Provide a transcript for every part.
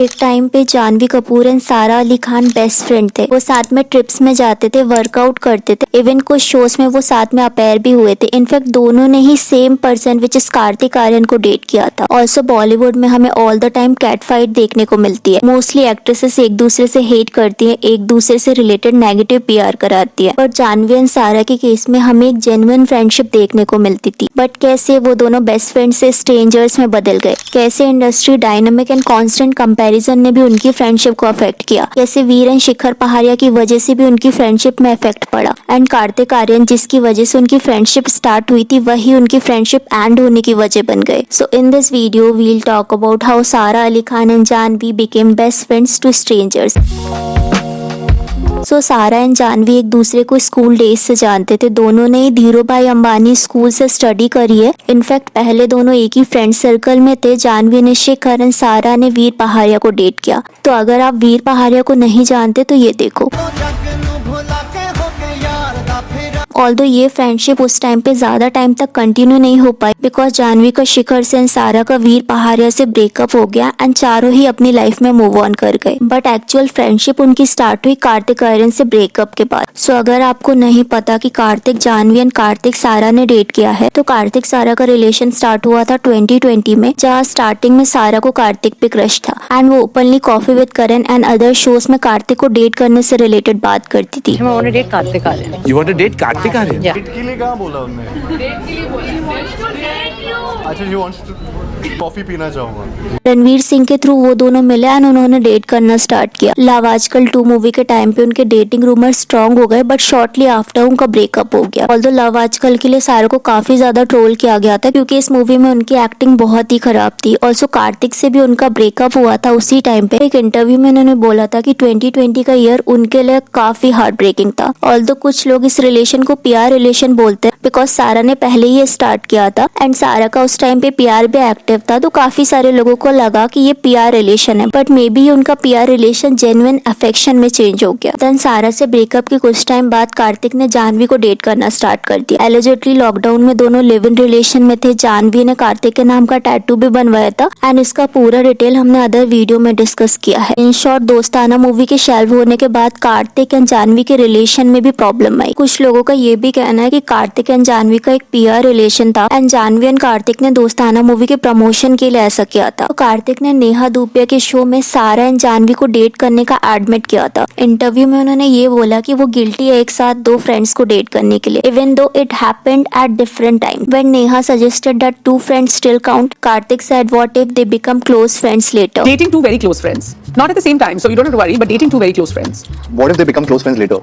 एक टाइम पे जानवी कपूर एंड सारा अली खान बेस्ट फ्रेंड थे। वो साथ में ट्रिप्स में जाते थे, वर्कआउट करते थे, इवन कुछ शोज में वो साथ में अपेयर भी हुए थे। इनफैक्ट दोनों ने ही same person which is Kartik Aaryan को डेट किया था। ऑल्सो बॉलीवुड में हमें all the time cat fight देखने को मिलती है। मोस्टली एक्ट्रेसेस एक दूसरे से हेट करती है, एक दूसरे से रिलेटेड नेगेटिव पीआर कराती है। बट जानवी एंड सारा के केस में हमें एक जेन्युइन फ्रेंडशिप देखने को मिलती थी। बट कैसे वो दोनों बेस्ट फ्रेंड से स्ट्रेंजर्स में बदल गए, कैसे industry dynamic and constant comparison ने भी उनकी फ्रेंडशिप को अफेक्ट किया, कैसे वीर एंड शिखर पहाड़िया की वजह से भी उनकी फ्रेंडशिप में इफेक्ट पड़ा, एंड कार्तिक आर्यन जिसकी वजह से उनकी फ्रेंडशिप स्टार्ट हुई थी वही उनकी फ्रेंडशिप एंड होने की वजह बन गए। So in this video will talk about how Sara Ali Khan and Janhvi became best friends to strangers. So Sara and Janvi एक दूसरे को स्कूल डेज से जानते थे। दोनों ने ही धीरू भाई अंबानी स्कूल से स्टडी करी है। इनफैक्ट पहले दोनों एक ही फ्रेंड सर्कल में थे। जानवी ने शिखर एंड सारा ने वीर पहाड़िया को डेट किया। तो अगर आप वीर पहाड़िया को नहीं जानते तो ये देखो। ऑल्दो ये फ्रेंडशिप उस टाइम पे ज्यादा टाइम तक कंटिन्यू नहीं हो पाई बिकॉज जानवी का शिखर से एंड सारा का वीर पहाड़िया से ब्रेकअप हो गया एंड चारों ही अपनी लाइफ में मूव ऑन कर गए। बट एक्चुअल फ्रेंडशिप उनकी स्टार्ट हुई कार्तिक आर्यन से ब्रेकअप के बाद। सो अगर आपको नहीं पता कि कार्तिक जानवी एंड कार्तिक सारा ने डेट किया है तो कार्तिक सारा का रिलेशन स्टार्ट हुआ था 2020 में, जहाँ स्टार्टिंग में सारा को कार्तिक पे क्रश था एंड वो openly coffee with Karan and other shows में कार्तिक को डेट करने से रिलेटेड बात करती थी। Kartik Aaryan. You want to date Kartik Aaryan? Yeah. Date के लिए कहाँ बोला उन्होंने? डेट के लिए बोला। अच्छा, ही वांट्स टू कॉफी पीना चाहूंगा। रणवीर सिंह के थ्रू वो दोनों मिले एंड उन्होंने डेट करना स्टार्ट किया। लव आजकल 2 मूवी के टाइम पे उनके डेटिंग रूमर स्ट्रॉन्ग हो गए बट शॉर्टली आफ्टर उनका ब्रेकअप हो गया। ऑल्दो लव आजकल के लिए सारा को काफी ज्यादा ट्रोल किया गया था क्योंकि इस मूवी में उनकी एक्टिंग बहुत ही खराब थी। ऑल्सो कार्तिक से भी उनका ब्रेकअप हुआ था उसी टाइम पे। एक इंटरव्यू में उन्होंने बोला था कि 2020 का ईयर उनके लिए काफी हार्ट ब्रेकिंग था। ऑल्दो कुछ लोग इस रिलेशन को पीआर रिलेशन बोलते हैं बिकॉज सारा ने पहले ही स्टार्ट किया था एंड सारा का उस टाइम पे पीआर भी एक्टिव था। तो काफी सारे लोगों को लगा कि ये पीआर रिलेशन है बट मे बी उनका पीआर रिलेशन जेन्युइन अफेक्शन में चेंज हो गया। देन सारा से ब्रेकअप के कुछ टाइम बाद कार्तिक ने जानवी को डेट करना स्टार्ट कर दिया। एलिजिटली लॉकडाउन में दोनों लिव इन रिलेशन में थे। जानवी ने कार्तिक के नाम का टैटू भी बनवाया था एंड इसका पूरा डिटेल हमने अदर वीडियो में डिस्कस किया है। इन शॉर्ट दोस्ताना मूवी के शेल्व होने के बाद कार्तिक एंड जानवी के रिलेशन में भी प्रॉब्लम आई। कुछ लोगों का ये भी कहना है कि कार्तिक एंड जानवी का एक पीआर रिलेशन था एंड जानवी एंड कार्तिक ने दोस्ताना मूवी के प्रमोशन के लिए ऐसा किया था। तो कार्तिक ने नेहा धूपिया के शो में सारा एंड जानवी को डेट करने का एडमिट किया था। इंटरव्यू में उन्होंने ये बोला कि वो गिल्टी है एक साथ 2 फ्रेंड्स को डेट करने के लिए, even though it happened at different time. When Neha suggested that 2 friends still count, Kartik said what if they become close friends later. Dating 2 very close friends, not at the same time, so you don't have to worry. But dating 2 very close friends What if they become close friends later?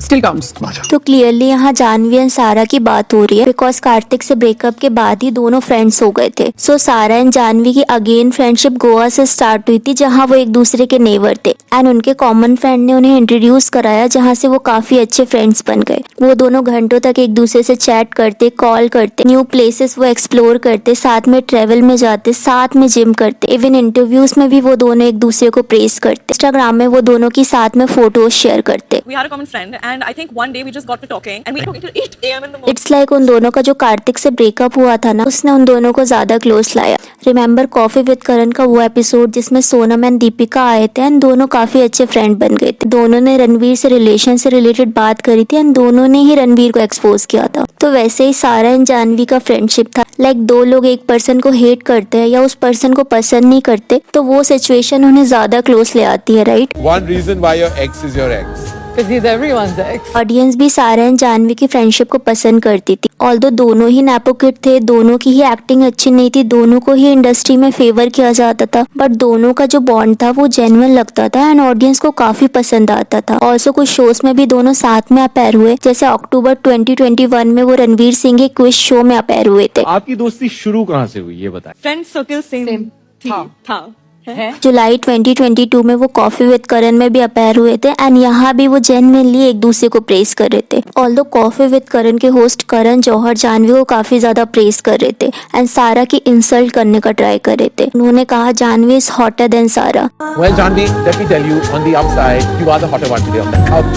still counts. तो clearly यहाँ Janvi and सारा की बात हो रही है because Kartik से breakup के बाद ही दोनों फ्रेंड्स हो गए थे। सो सारा एंड जानवी की अगेन फ्रेंडशिप गोवा से स्टार्ट हुई थी जहाँ वो एक दूसरे के नेबर थे एंड उनके कॉमन फ्रेंड ने उन्हें इंट्रोड्यूस कराया जहाँ से वो काफी अच्छे फ्रेंड्स बन गए। वो दोनों घंटों तक एक दूसरे से चैट करते, कॉल करते, न्यू प्लेसेस वो एक्सप्लोर करते, साथ में ट्रेवल में जाते, साथ में जिम करते, इवन इंटरव्यूज में भी वो दोनों एक दूसरे को प्रेज करते। इंस्टाग्राम में वो दोनों की साथ में फोटोज शेयर करते। We had a common friend and I think one day we just got to talking and we were talking till 8 AM in the morning. It's like उन दोनों का जो कार्तिक से ब्रेकअप हुआ था ना, उसने उन दोनों को ज्यादा क्लोज लाया। रिमेम्बर कॉफी विद करण का वो एपिसोड जिसमें सोनम एंड दीपिका आए थे एंड दोनों काफी अच्छे फ्रेंड बन गए थे। दोनों ने रणवीर से रिलेशन से रिलेटेड बात करी थी एंड दोनों ने ही रणवीर को एक्सपोज किया था। तो वैसे ही सारा एंड जानवी का फ्रेंडशिप था। लाइक 2 लोग एक पर्सन को हेट करते हैं या उस पर्सन को पसंद नहीं करते तो वो सिचुएशन उन्हें ज्यादा क्लोज ले आती है, right? One reason why your ex is your ex. Because he's everyone's ex. Audience भी सारा एंड जानवी की फ्रेंडशिप को पसंद करती थी। ऑल्दो दोनों ही नैपोकिड थे, दोनों की ही एक्टिंग अच्छी नहीं थी, दोनों को ही इंडस्ट्री में फेवर किया जाता था बट दोनों का जो बॉन्ड था वो जेन्युइन लगता था एंड ऑडियंस को काफी पसंद आता था। ऑल्सो कुछ शोज में भी दोनों साथ में अपेयर हुए, जैसे अक्टूबर 2021 में वो रणवीर सिंह के क्विज शो में अपेयर हुए थे। आपकी दोस्ती शुरू कहाँ से हुई ये बताएं। Friend circle same था। जुलाई 2022 में वो कॉफी विद करण में भी अपेयर हुए थे एंड यहाँ भी वो जेन्युइनली एक दूसरे को प्रेस कर रहे थे। ऑल्दो कॉफी विद करण के होस्ट करण जौहर जानवी को काफी ज्यादा प्रेस कर रहे थे एंड सारा की इंसल्ट करने का ट्राई कर रहे थे। उन्होंने कहा जानवी इज हॉटर देन सारा। Well, Janvi, let me tell you, on the upside, you are the hotter one today.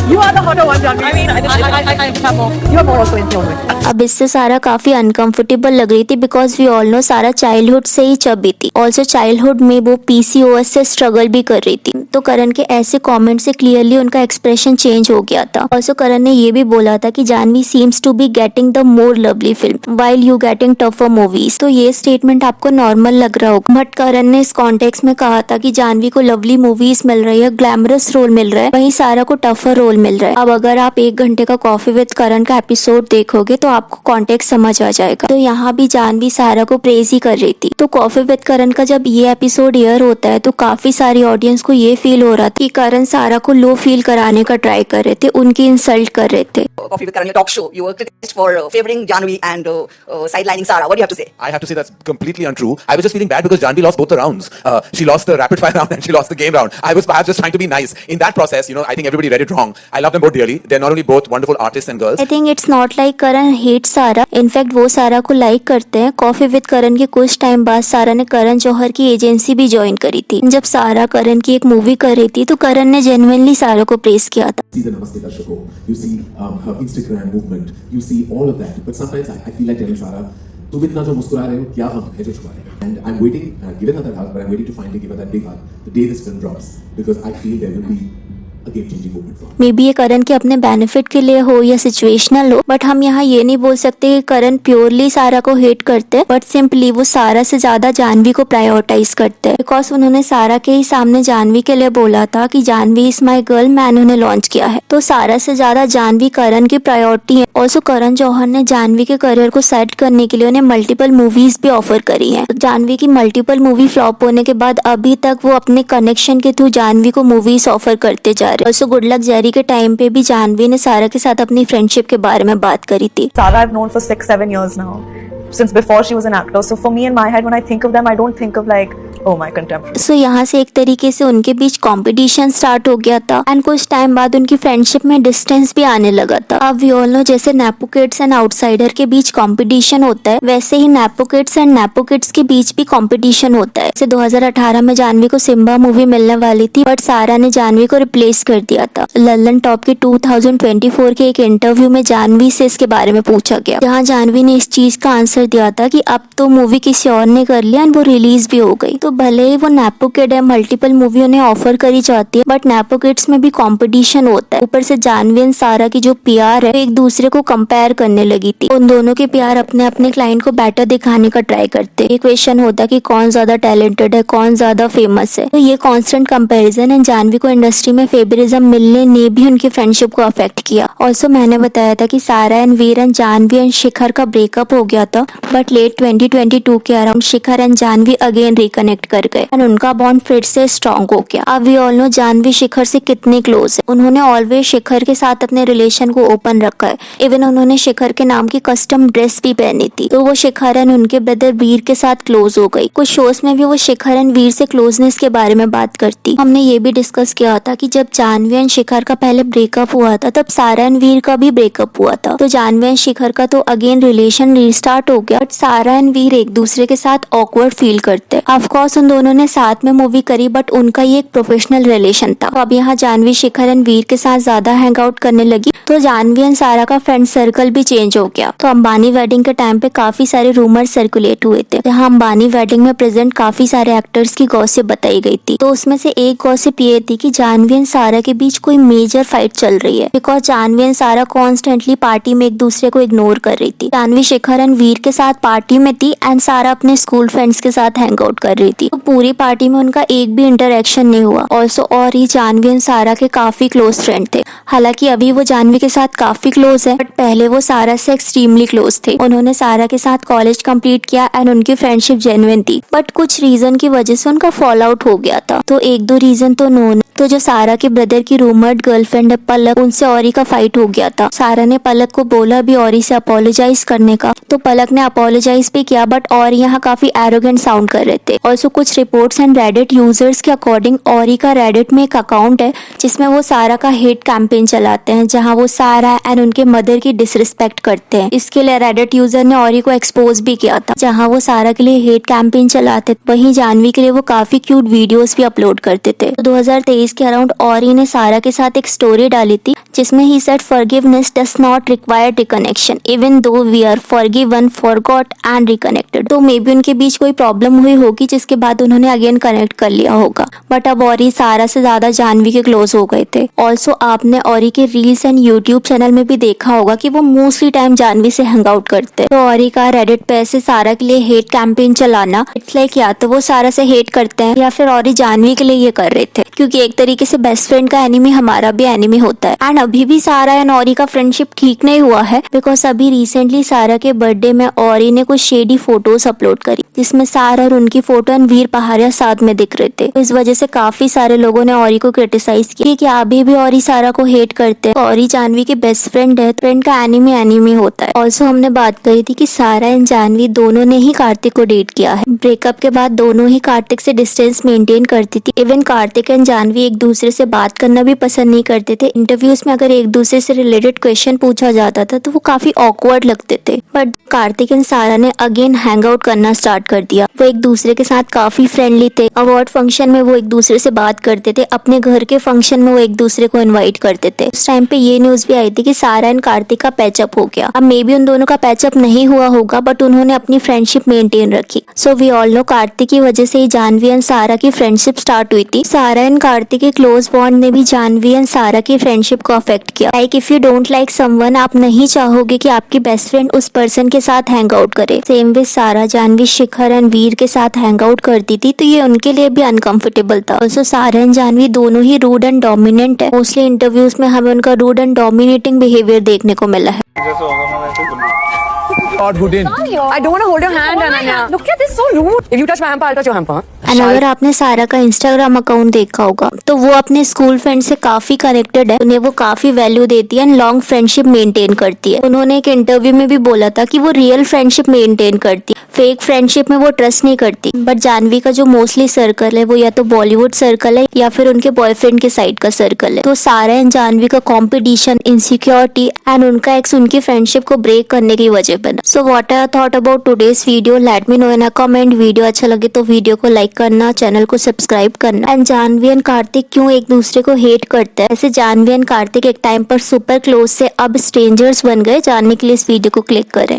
You are the hotter one, Janvi. I mean, I have more. You are more also in tune with. अब इससे सारा काफी uncomfortable लग रही थी because we all no सारा childhood से ही chubby थी। ऑल्सो चाइल्डहुड में वो PCOS से स्ट्रगल भी कर रही थी। तो करण के ऐसे कमेंट से क्लियरली उनका एक्सप्रेशन चेंज हो गया था। ऑल्सो करण ने ये भी बोला था कि Janhvi seems to be getting the more lovely film while you getting tougher movies. तो ये स्टेटमेंट आपको नॉर्मल लग रहा होगा, बट करण ने इस कॉन्टेक्स्ट में कहा था कि जानवी को लवली मूवीज मिल रही है, ग्लैमरस रोल मिल रहा है, वहीं सारा को टफर रोल मिल रहा है। अब अगर आप 1 घंटे का कॉफी विद करण का एपिसोड देखोगे तो आपको कॉन्टेक्स्ट समझ आ जाएगा। तो यहाँ भी जानवी सारा को प्रेज ही कर रही थी। तो कॉफी विद करण का जब ये एपिसोड एयर होता है तो काफी सारी ऑडियंस को ये फील हो रहा था कि करण सारा को लो फील कराने का ट्राई कर रहे थे, उनकी इंसल्ट कर रहे थे। Coffee with Karan, your talk show. You were criticized for favoring Janvi and sidelining Sara. What do you have to say? I have to say that's completely untrue. I was just feeling bad because Janvi lost both the rounds. She lost the rapid fire round and she lost the game round. I was perhaps just trying to be nice. In that process, I think everybody read it wrong. I love them both dearly. They're not only both wonderful artists and girls. I think it's not like Karan hates Sara. In fact, वो सारा को like करते हैं। Coffee with करण के कुछ time बाद सारा ने करण जौहर की एजेंसी भी ज्वाइन करी थी। जब सारा करण की एक मूवी कर रही थी तो करण ने जेन्युइनली सारा को प्रेस किया था। See the Namaste Darshako, you see her Instagram movement, you see all of that. But sometimes I feel like telling Sara, तुम इतना जो मुस्कुरा रहे हो, क्या हम है जो छुपा रहे हो? And I'm waiting, give another hug, but I'm waiting to finally give her that big hug the day this film drops, because I feel there will be a game-changing movement for her. May be ये करण के अपने benefit के लिए हो या situational हो, but हम यहाँ ये नहीं बोल सकते कि करण प्योरली सारा को हेट करते हैं, बट सिंपली वो सारा से ज्यादा जानवी को प्रायोरिटाइज करते हैं। बिकॉज उन्होंने सारा के ही सामने जानवी के लिए बोला था कि जानवी इज माई गर्ल, मैंने उन्हें लॉन्च किया है। तो सारा से ज्यादा जानवी करण की प्रायोरिटी है। ऑल्सो करण जौहर ने जानवी के करियर को सेट करने के लिए उन्हें मल्टीपल मूवीज भी ऑफर करी है। तो जानवी की मल्टीपल मूवी फ्लॉप होने के बाद अभी तक वो अपने कनेक्शन के थ्रू जानवी को मूवीज ऑफर करते जा रहे। ऑल्सो गुड लक जेरी के टाइम पे भी जानवी ने सारा के साथ अपनी फ्रेंडशिप के बारे में बात करी थी। Sara I've known for 6-7 years now, since before she was an actor. So for me in my head, when I think of them, I don't think of like, oh my contemporary. सो यहाँ से एक तरीके से उनके बीच competition start हो गया था and कुछ टाइम बाद उनकी फ्रेंडशिप में डिस्टेंस भी आने लगा था। अब वी ऑल नो जैसे नेपो किड्स एंड आउटसाइडर के बीच कंपटीशन होता है, वैसे ही nepo kids and nepo kids के बीच भी कंपटीशन होता है। जैसे 2018 में जानवी को सिम्बा मूवी मिलने वाली थी, बट सारा ने जानवी को रिप्लेस कर दिया था। लल्लन टॉप के 2024 के एक इंटरव्यू में जानवी से इसके बारे में पूछा गया, जहाँ जानवी ने इस चीज का आंसर दिया था कि अब तो मूवी किसी और ने कर लिया एंड वो रिलीज भी हो गई। तो भले ही वो नेपो किड है, मल्टीपल मूवी उन्हें ऑफर करी जाती है, बट नेपो किड्स में भी कंपटीशन होता है। ऊपर से जानवी एंड सारा की जो पीआर है एक दूसरे को कंपेयर करने लगी थी। उन दोनों के पीआर अपने अपने क्लाइंट को बेटर दिखाने का ट्राई करते। एक क्वेश्चन होता कि कौन ज्यादा टैलेंटेड है, कौन ज्यादा फेमस है। तो ये कॉन्स्टेंट कंपेरिजन एंड जानवी को इंडस्ट्री में फेवरिज्म मिलने ने भी उनकी फ्रेंडशिप को अफेक्ट किया। ऑल्सो मैंने बताया था कि Sara and Veer and Janhvi and Shikhar का ब्रेकअप हो गया था, बट लेट 2022 के around Shikhar and Janhvi again reconnect कर गए एंड उनका बॉन्ड फिर से स्ट्रॉन्ग हो गया। अब वी ऑल नो जानवी शिखर से कितने क्लोज है। उन्होंने ऑलवेज शिखर के साथ अपने रिलेशन को ओपन रखा है। इवन उन्होंने शिखर के नाम की कस्टम ड्रेस भी पहनी थी। तो वो शिखर एंड उनके ब्रदर वीर के साथ क्लोज हो गई। कुछ शोज में भी वो शिखर एंड वीर से क्लोजनेस के बारे में बात करती। हमने ये भी डिस्कस किया था कि जब जानवी एंड शिखर का पहले ब्रेकअप हुआ था, तब सारा एंड वीर का भी ब्रेकअप हुआ था। तो जानवी एंड शिखर का तो अगेन रिलेशन रिस्टार्ट हो गया, बट सारा एंड वीर एक दूसरे के साथ ऑकवर्ड फील करते। ऑफ कोर्स उन दोनों ने साथ में मूवी करी, बट उनका ये एक प्रोफेशनल रिलेशन था। तो अब यहाँ जानवी शिखर एंड वीर के साथ ज्यादा हैंग आउट करने लगी, तो जानवी एंड सारा का फ्रेंड सर्कल भी चेंज हो गया। तो अंबानी वेडिंग के टाइम पे काफी सारे रूमर सर्कुलेट हुए थे, जहाँ अंबानी वेडिंग में प्रेजेंट काफी सारे एक्टर्स की गॉसिप बताई गई थी। तो उसमें से एक गॉसिप ये थी कि जानवी एंड सारा के बीच कोई मेजर फाइट चल रही है, बिकॉज जानवी एंड सारा कॉन्स्टेंटली पार्टी में एक दूसरे को इग्नोर कर रही थी। जानवी शिखर एंड वीर के साथ पार्टी में थी एंड सारा अपने स्कूल फ्रेंड्स के साथ हैंग आउट कर रही थी। तो पूरी पार्टी में उनका एक भी इंटरेक्शन नहीं हुआ। ऑल्सो और ही जानवी एंड सारा के काफी क्लोज फ्रेंड थे। हालांकि अभी वो जानवी के साथ काफी क्लोज है, बट पहले वो सारा से एक्सट्रीमली क्लोज थे। उन्होंने सारा के साथ कॉलेज कंप्लीट किया एंड उनकी फ्रेंडशिप जेन्युइन थी, बट कुछ रीजन की वजह से उनका फॉल आउट हो गया था। तो एक दो रीजन तो नोन। तो जो सारा के ब्रदर की रूमर्ड गर्लफ्रेंड है पलक, उनसे औरी का फाइट हो गया था। सारा ने पलक को बोला भी औरी से अपोलोजाइज करने का, तो पलक ने अपोलोजाइज भी किया, बट औरी यहाँ काफी एरोगेंट साउंड कर रहे थे। ऑल्सो कुछ रिपोर्ट्स एंड रेडिट यूजर्स के अकॉर्डिंग औरी का रेडिट में एक अकाउंट है जिसमें वो सारा का हेट कैंपेन चलाते हैं, जहाँ वो सारा एंड उनके मदर की डिसरिस्पेक्ट करते हैं। इसके लिए रेडिट यूजर ने औरी को एक्सपोज भी किया था, जहाँ वो सारा के लिए हेट कैंपेन चलाते। वहीं जानवी के लिए वो काफी क्यूट वीडियोस भी अपलोड करते थे। तो 2023 के अराउंड औरी ने सारा के साथ एक स्टोरी डाली थी जिसमें ही said forgiveness does not require reconnection even though we are forgiven forgot and reconnected. तो मे बी उनके बीच कोई प्रॉब्लम हुई होगी जिसके बाद उन्होंने अगेन कनेक्ट कर लिया होगा। बट अब औरी सारा से ज्यादा जानवी के क्लोज हो गए थे। ऑल्सो आपने औरी के रील्स एंड यूट्यूब चैनल में भी देखा होगा कि वो मोस्टली टाइम जानवी से हैंग आउट करते हैं। तो औरी का रेडिट पे ऐसे सारा के लिए हेट कैंपेन चलाना, इट्स लाइक या तो वो सारा से हेट करते हैं या फिर औरी जानवी के लिए ये कर रहे थे, क्योंकि एक तरीके से बेस्ट फ्रेंड का एनिमी हमारा भी एनिमी होता है। एंड अभी भी सारा एंड औरी का फ्रेंडशिप ठीक नहीं हुआ है, बिकॉज अभी रिसेंटली सारा के बर्थडे में औरी ने कुछ शेडी फोटोज अपलोड करी जिसमें सारा और उनकी फोटो एंड वीर पहाड़िया साथ में दिख रहे थे। इस वजह से काफी सारे लोगों ने औरी को क्रिटिसाइज किया कि अभी भी औरी सारा को हेट करते हैं। औरी जानवी के बेस्ट फ्रेंड है, फ्रेंड का एनिमी एनिमी होता है। ऑल्सो हमने बात करी थी कि सारा एंड जानवी दोनों ने ही कार्तिक को डेट किया है। ब्रेकअप के बाद दोनों ही कार्तिक से डिस्टेंस मेंटेन करती थी। इवन कार्तिक एंड जानवी एक दूसरे से बात करना भी पसंद नहीं करते थे। इंटरव्यूज में अगर एक दूसरे से रिलेटेड क्वेश्चन पूछा जाता था तो वो काफी ऑकवर्ड लगते थे। बट कार्तिक एंड सारा ने अगेन हैंग आउट करना स्टार्ट कर दिया। वो एक दूसरे के साथ काफी फ्रेंडली थे। अवार्ड फंक्शन में वो एक दूसरे से बात करते थे, अपने घर के फंक्शन में वो एक दूसरे को इनवाइट करते थे। उस टाइम पे ये न्यूज भी आई थी कि सारा एंड कार्तिक का पैचअप हो गया। अब मे बी उन दोनों का पैचअप नहीं हुआ होगा, बट उन्होंने अपनी फ्रेंडशिप मेंटेन रखी। So we all know Kartik की वजह से ही जानवी एंड सारा की फ्रेंडशिप स्टार्ट हुई थी। सारा एंड कार्तिक के क्लोज बॉन्ड ने भी जानवी एंड सारा की फ्रेंडशिप को अफेक्ट किया। Like if you don't like someone, आप नहीं चाहोगे कि आपकी बेस्ट फ्रेंड उस पर्सन के साथ हैंग आउट करे। सेम वे सारा जानवी शिखर एंड वीर के साथ हैंग आउट करती थी, तो ये उनके लिए भी अनकंफर्टेबल था। ऑल्सो सारा एंड जानवी दोनों ही रूड एंड डोमिनेंट है। मोस्टली इंटरव्यूज में हमें उनका रूड एंड डोमिनेटिंग बिहेवियर देखने को मिला है। God, who didn't? I don't want to hold your hand, Ananya. Look at this, so rude. If you touch my hamper, I'll touch your hamper. And अगर आपने सारा का इंस्टाग्राम अकाउंट देखा होगा तो वो अपने स्कूल फ्रेंड से काफी कनेक्टेड है। उन्हें वो काफी वैल्यू देती है एंड लॉन्ग फ्रेंडशिप मेंटेन करती है। उन्होंने एक इंटरव्यू में भी बोला था कि वो रियल फ्रेंडशिप मेंटेन करती है, फेक फ्रेंडशिप में वो ट्रस्ट नहीं करती। बट जानवी का जो मोस्टली सर्कल है वो या तो बॉलीवुड सर्कल है या फिर उनके बॉयफ्रेंड के साइड का सर्कल है। तो सारा एंड जानवी का कॉम्पिटिशन, इनसिक्योरिटी एंड उनका एक्स उनकी फ्रेंडशिप को ब्रेक करने की वजह बना। So what are thought about today's video? Let me know in a comment. Video अच्छा लगे तो वीडियो को लाइक करना, चैनल को सब्सक्राइब करना। एंड जानवी एंड कार्तिक क्यों एक दूसरे को हेट करते हैं? ऐसे जानवी एंड कार्तिक एक टाइम पर सुपर क्लोज से अब स्ट्रेंजर्स बन गए। जानने के लिए इस वीडियो को क्लिक करें।